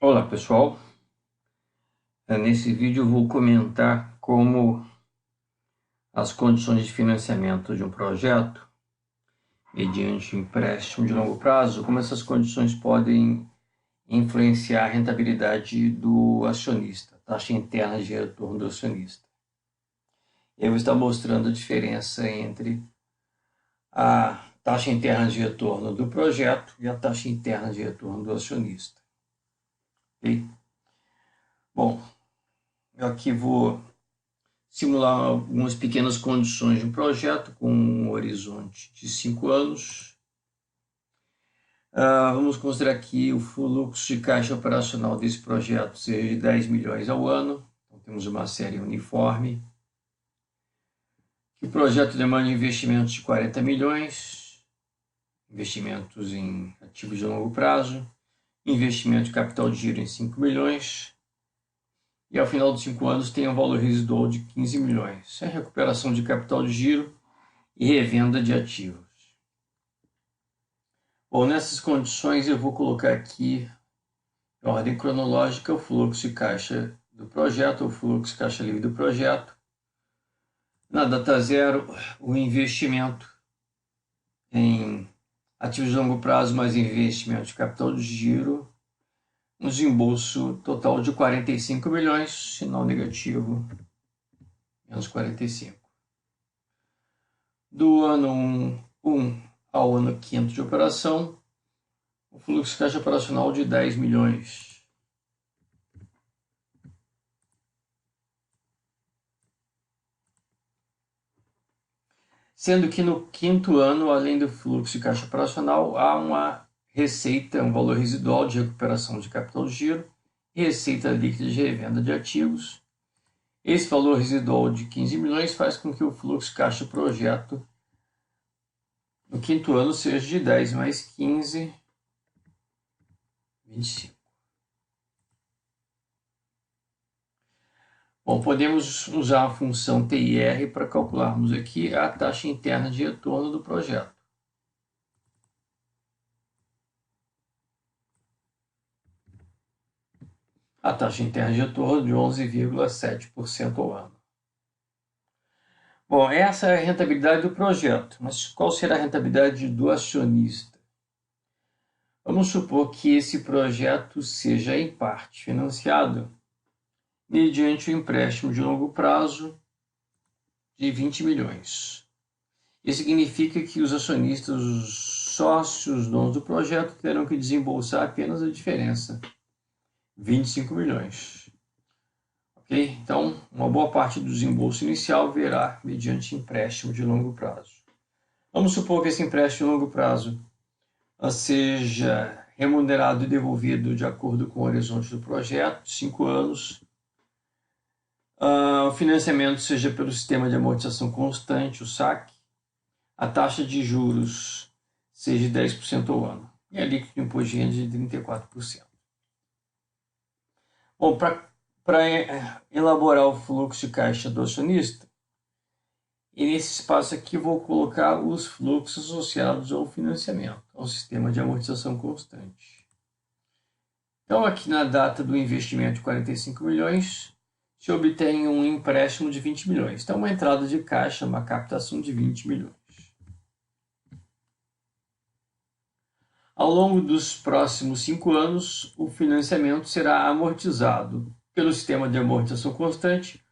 Olá pessoal, nesse vídeo eu vou comentar como as condições de financiamento de um projeto, mediante empréstimo de longo prazo, como essas condições podem influenciar a rentabilidade do acionista, taxa interna de retorno do acionista. Eu vou estar mostrando a diferença entre a taxa interna de retorno do projeto e a taxa interna de retorno do acionista. Ok? Bom, eu aqui vou simular algumas pequenas condições de um projeto com um horizonte de 5 anos. Vamos considerar que o fluxo de caixa operacional desse projeto seja de 10 milhões ao ano. Então, temos uma série uniforme. Que o projeto demanda investimentos de 40 milhões, investimentos em ativos de longo prazo, investimento de capital de giro em 5 milhões, e ao final dos 5 anos tem um valor residual de 15 milhões. É recuperação de capital de giro e revenda de ativos. Bom, nessas condições eu vou colocar aqui, em ordem cronológica, o fluxo de caixa do projeto, o fluxo de caixa livre do projeto. Na data zero, o investimento em ativos de longo prazo mais investimento de capital de giro, um desembolso total de 45 milhões, sinal negativo, menos 45. Do ano 1 ao ano 5º de operação, o fluxo de caixa operacional de 10 milhões. Sendo que no 5º ano, além do fluxo de caixa operacional, há uma receita, um valor residual de recuperação de capital de giro e receita líquida de revenda de ativos. Esse valor residual de 15 milhões faz com que o fluxo de caixa projeto no 5º ano seja de 10 mais 15, 25. Bom, podemos usar a função TIR para calcularmos aqui a taxa interna de retorno do projeto. A taxa interna de retorno de 11,7% ao ano. Bom, essa é a rentabilidade do projeto, mas qual será a rentabilidade do acionista? Vamos supor que esse projeto seja, em parte, financiado mediante o empréstimo de longo prazo de 20 milhões. Isso significa que os acionistas, os sócios, donos do projeto, terão que desembolsar apenas a diferença, 25 milhões. Ok? Então, uma boa parte do desembolso inicial virá mediante empréstimo de longo prazo. Vamos supor que esse empréstimo de longo prazo seja remunerado e devolvido de acordo com o horizonte do projeto, 5 anos. O financiamento seja pelo sistema de amortização constante, o SAC. A taxa de juros seja de 10% ao ano. E a líquido de imposto de renda de 34%. Bom, para elaborar o fluxo de caixa do acionista, e nesse espaço aqui vou colocar os fluxos associados ao financiamento, ao sistema de amortização constante. Então, aqui na data do investimento de 45 milhões, se obtém um empréstimo de 20 milhões. Então, uma entrada de caixa, uma captação de 20 milhões. Ao longo dos próximos 5 anos, o financiamento será amortizado pelo sistema de amortização constante,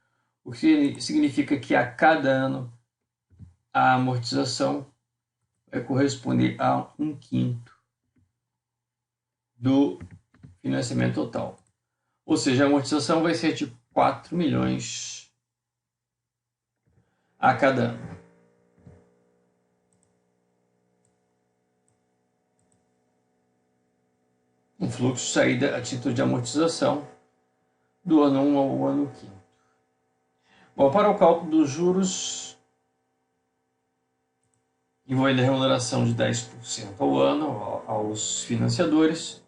o que significa que a cada ano a amortização vai corresponder a 1/5 do financiamento total. Ou seja, a amortização vai ser de 4 milhões a cada ano. Um fluxo de saída a título de amortização do ano 1 ao ano 5º. Bom, para o cálculo dos juros, envolvendo a remuneração de 10% ao ano aos financiadores,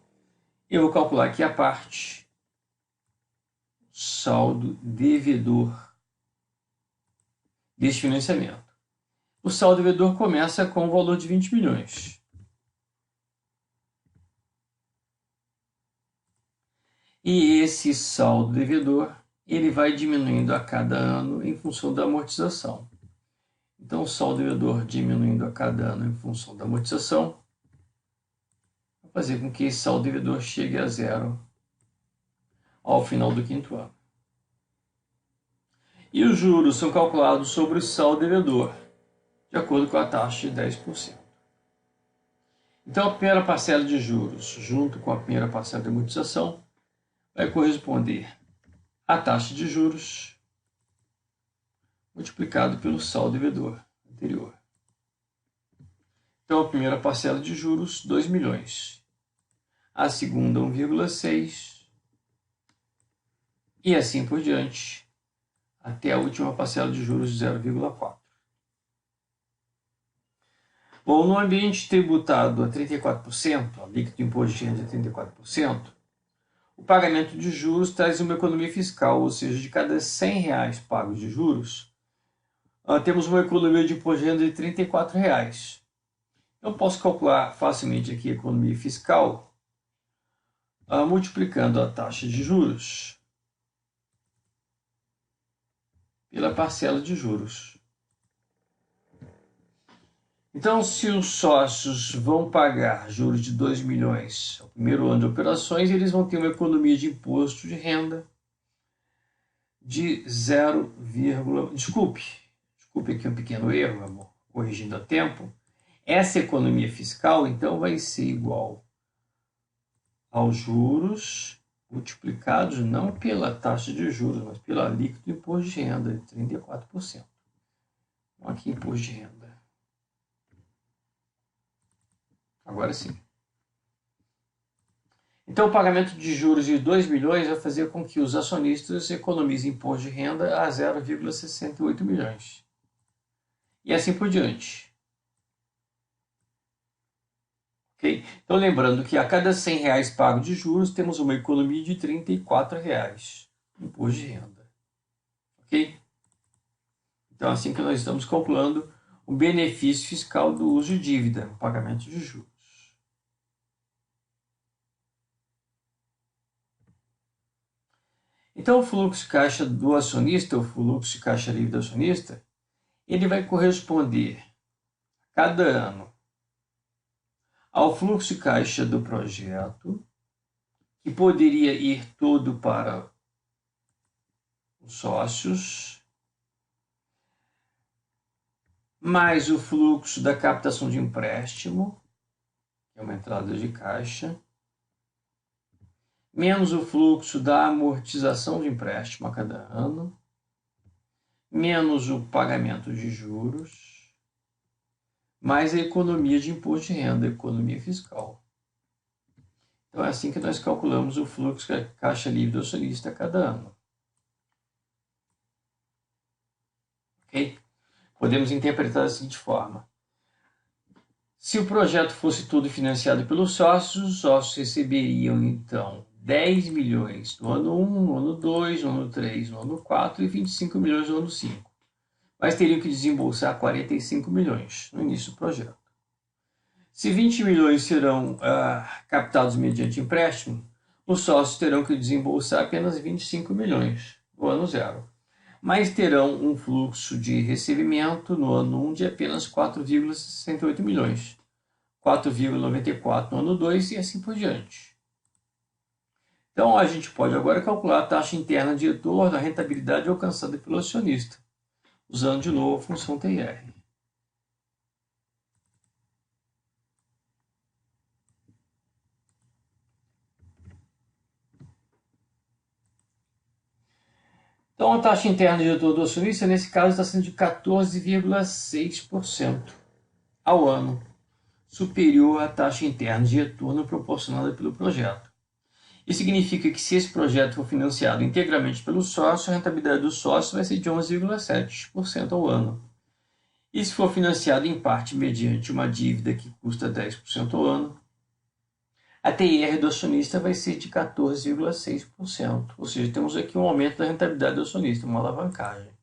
eu vou calcular aqui a parte saldo devedor deste financiamento. O saldo devedor começa com o valor de 20 milhões. E esse saldo devedor, ele vai diminuindo a cada ano em função da amortização. Então, o saldo devedor diminuindo a cada ano em função da amortização vai fazer com que esse saldo devedor chegue a zero ao final do quinto ano. E os juros são calculados sobre o saldo devedor, de acordo com a taxa de 10%. Então, a primeira parcela de juros, junto com a primeira parcela de amortização, vai corresponder à taxa de juros multiplicado pelo saldo devedor anterior. Então, a primeira parcela de juros, 2 milhões. A segunda, 1,6. E assim por diante, até a última parcela de juros, 0,4. Bom, no ambiente tributado a 34%, a líquido do imposto de renda de 34%, o pagamento de juros traz uma economia fiscal, ou seja, de cada R$100 pagos de juros, temos uma economia de imposto de renda de R$34. Eu posso calcular facilmente aqui a economia fiscal multiplicando a taxa de juros pela parcela de juros. Então, se os sócios vão pagar juros de 2 milhões ao primeiro ano de operações, eles vão ter uma economia de imposto de renda de 0, desculpe aqui um pequeno erro, amor, corrigindo a tempo. Essa economia fiscal, então, vai ser igual aos juros multiplicados não pela taxa de juros, mas pela líquido do imposto de renda de 34%. Então, aqui imposto de renda. Agora sim. Então, o pagamento de juros de 2 milhões vai fazer com que os acionistas economizem imposto de renda a 0,68 milhões. E assim por diante. Okay? Então, lembrando que a cada R$100 pago de juros, temos uma economia de R$34 no imposto de renda. Ok? Então, assim que nós estamos calculando o benefício fiscal do uso de dívida, o pagamento de juros. Então, o fluxo de caixa do acionista, o fluxo de caixa livre do acionista, ele vai corresponder a cada ano ao fluxo de caixa do projeto, que poderia ir todo para os sócios, mais o fluxo da captação de empréstimo, que é uma entrada de caixa, menos o fluxo da amortização de empréstimo a cada ano, menos o pagamento de juros, mais a economia de imposto de renda, a economia fiscal. Então é assim que nós calculamos o fluxo da caixa livre do acionista a cada ano. Ok? Podemos interpretar da seguinte forma. Se o projeto fosse todo financiado pelos sócios, os sócios receberiam então 10 milhões no ano 1, no ano 2, no ano 3, no ano 4 e 25 milhões no ano 5. Mas teriam que desembolsar 45 milhões no início do projeto. Se 20 milhões serão captados mediante empréstimo, os sócios terão que desembolsar apenas 25 milhões no ano 0. Mas terão um fluxo de recebimento no ano 1 de apenas 4,68 milhões, 4,94 no ano 2 e assim por diante. Então, a gente pode agora calcular a taxa interna de retorno da rentabilidade alcançada pelo acionista, usando de novo a função TR. Então, a taxa interna de retorno do acionista, nesse caso, está sendo de 14,6% ao ano, superior à taxa interna de retorno proporcionada pelo projeto. Isso significa que se esse projeto for financiado integralmente pelo sócio, a rentabilidade do sócio vai ser de 11,7% ao ano. E se for financiado em parte mediante uma dívida que custa 10% ao ano, a TIR do acionista vai ser de 14,6%. Ou seja, temos aqui um aumento da rentabilidade do acionista, uma alavancagem.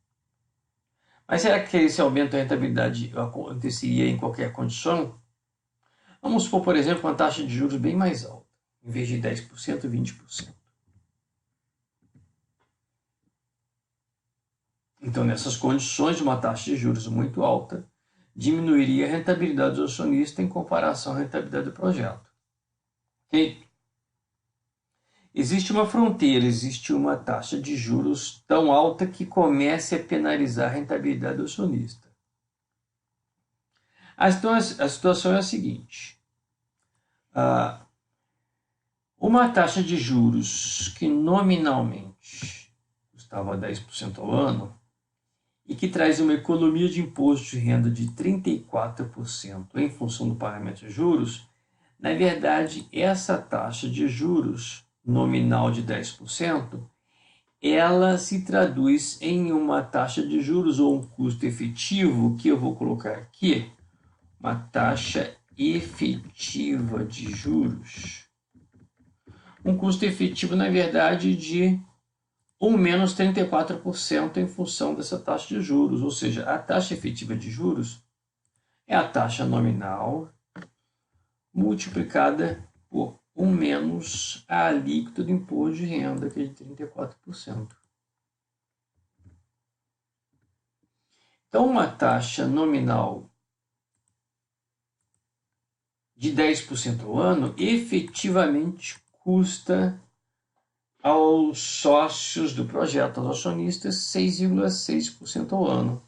Mas será que esse aumento da rentabilidade aconteceria em qualquer condição? Vamos supor, por exemplo, uma taxa de juros bem mais alta. Em vez de 10%, 20%. Então, nessas condições, uma taxa de juros muito alta diminuiria a rentabilidade do acionista em comparação à rentabilidade do projeto. Okay? Existe uma fronteira, existe uma taxa de juros tão alta que comece a penalizar a rentabilidade do acionista. A situação é a seguinte: uma taxa de juros que nominalmente custava 10% ao ano e que traz uma economia de imposto de renda de 34% em função do pagamento de juros, na verdade, essa taxa de juros nominal de 10%, ela se traduz em uma taxa de juros ou um custo efetivo, que eu vou colocar aqui, uma taxa efetiva de juros. Um custo efetivo, na verdade, de ou menos 34% em função dessa taxa de juros, ou seja, a taxa efetiva de juros é a taxa nominal multiplicada por 1 menos a alíquota do imposto de renda, que é de 34%. Então, uma taxa nominal de 10% ao ano efetivamente custa aos sócios do projeto, aos acionistas, 6,6% ao ano.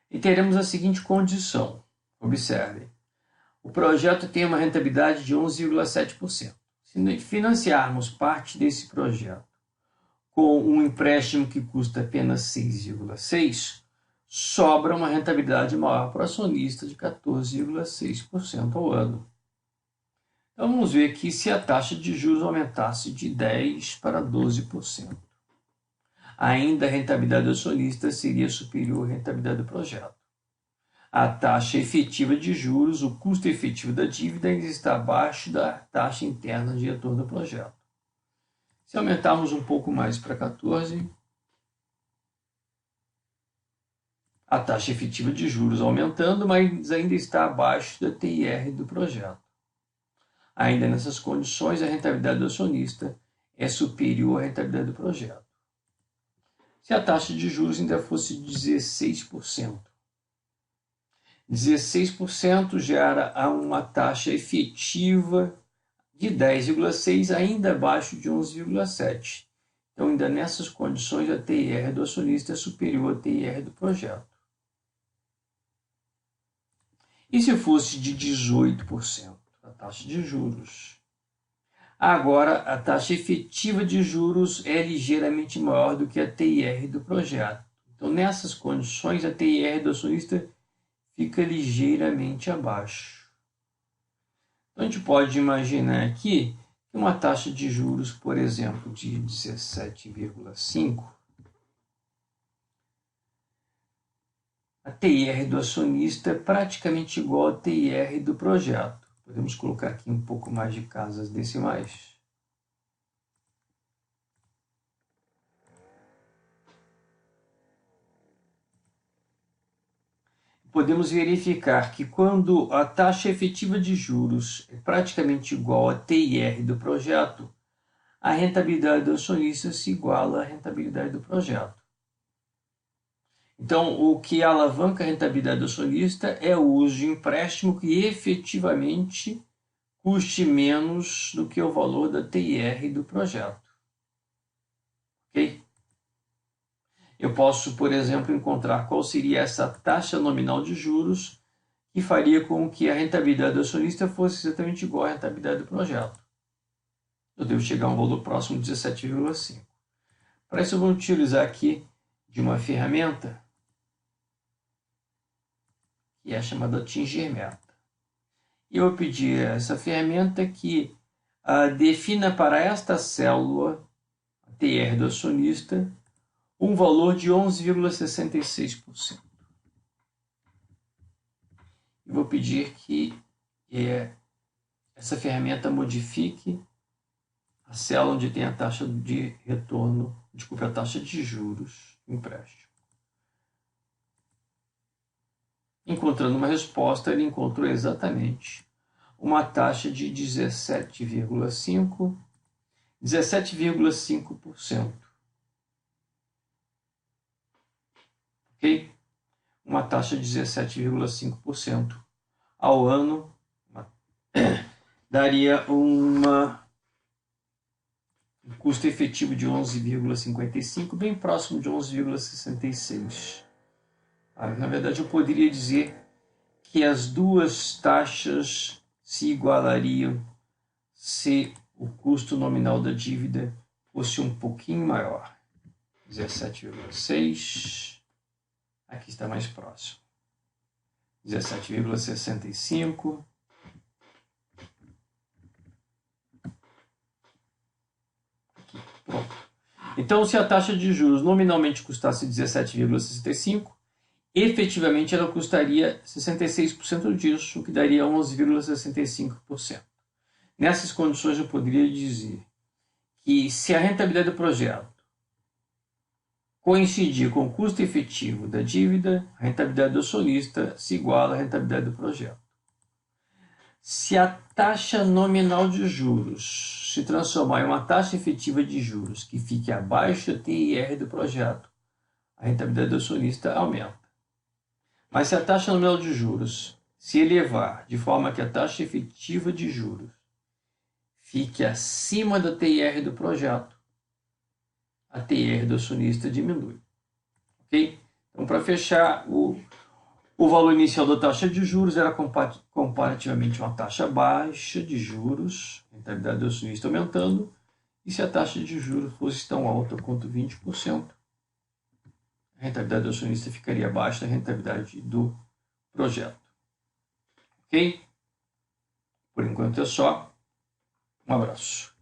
E teremos a seguinte condição. Observe. O projeto tem uma rentabilidade de 11,7%. Se financiarmos parte desse projeto com um empréstimo que custa apenas 6,6%, sobra uma rentabilidade maior para o acionista de 14,6% ao ano. Então vamos ver aqui se a taxa de juros aumentasse de 10% para 12%. Ainda a rentabilidade do acionista seria superior à rentabilidade do projeto. A taxa efetiva de juros, o custo efetivo da dívida, ainda está abaixo da taxa interna de retorno do projeto. Se aumentarmos um pouco mais para 14%, a taxa efetiva de juros aumentando, mas ainda está abaixo da TIR do projeto. Ainda nessas condições, a rentabilidade do acionista é superior à rentabilidade do projeto. Se a taxa de juros ainda fosse 16%, 16% gera uma taxa efetiva de 10,6%, ainda abaixo de 11,7%. Então, ainda nessas condições, a TIR do acionista é superior à TIR do projeto. E se fosse de 18%, a taxa de juros? Agora, a taxa efetiva de juros é ligeiramente maior do que a TIR do projeto. Então, nessas condições, a TIR do acionista fica ligeiramente abaixo. Então, a gente pode imaginar aqui que uma taxa de juros, por exemplo, de 17,5%, a TIR do acionista é praticamente igual à TIR do projeto. Podemos colocar aqui um pouco mais de casas decimais. Podemos verificar que quando a taxa efetiva de juros é praticamente igual à TIR do projeto, a rentabilidade do acionista se iguala à rentabilidade do projeto. Então, o que alavanca a rentabilidade do acionista é o uso de empréstimo que efetivamente custe menos do que o valor da TIR do projeto. Ok? Eu posso, por exemplo, encontrar qual seria essa taxa nominal de juros que faria com que a rentabilidade do acionista fosse exatamente igual à rentabilidade do projeto. Eu devo chegar a um valor próximo de 17,5%. Para isso, eu vou utilizar aqui de uma ferramenta que é chamada Atingir Meta. E eu vou pedir a essa ferramenta que defina para esta célula, a TIR do acionista, um valor de 11,66%. Eu vou pedir que essa ferramenta modifique a célula onde tem a taxa de retorno, a taxa de juros do empréstimo. Encontrando uma resposta, ele encontrou exatamente uma taxa de 17,5%. ok? Uma taxa de 17,5% ao ano daria um custo efetivo de 11,55, bem próximo de 11,66. Na verdade, eu poderia dizer que as duas taxas se igualariam se o custo nominal da dívida fosse um pouquinho maior. 17,6. Aqui está mais próximo. 17,65. Pronto. Então, se a taxa de juros nominalmente custasse 17,65, efetivamente ela custaria 66% disso, o que daria 11,65%. Nessas condições, eu poderia dizer que se a rentabilidade do projeto coincidir com o custo efetivo da dívida, a rentabilidade do acionista se iguala à rentabilidade do projeto. Se a taxa nominal de juros se transformar em uma taxa efetiva de juros que fique abaixo da TIR do projeto, a rentabilidade do acionista aumenta. Mas se a taxa nominal de juros se elevar de forma que a taxa efetiva de juros fique acima da TIR do projeto, a TIR do acionista diminui. Ok? Então, para fechar, o valor inicial da taxa de juros era comparativamente uma taxa baixa de juros, a rentabilidade do acionista aumentando, e se a taxa de juros fosse tão alta quanto 20%, a rentabilidade do acionista ficaria abaixo da rentabilidade do projeto. Ok? Por enquanto é só. Um abraço.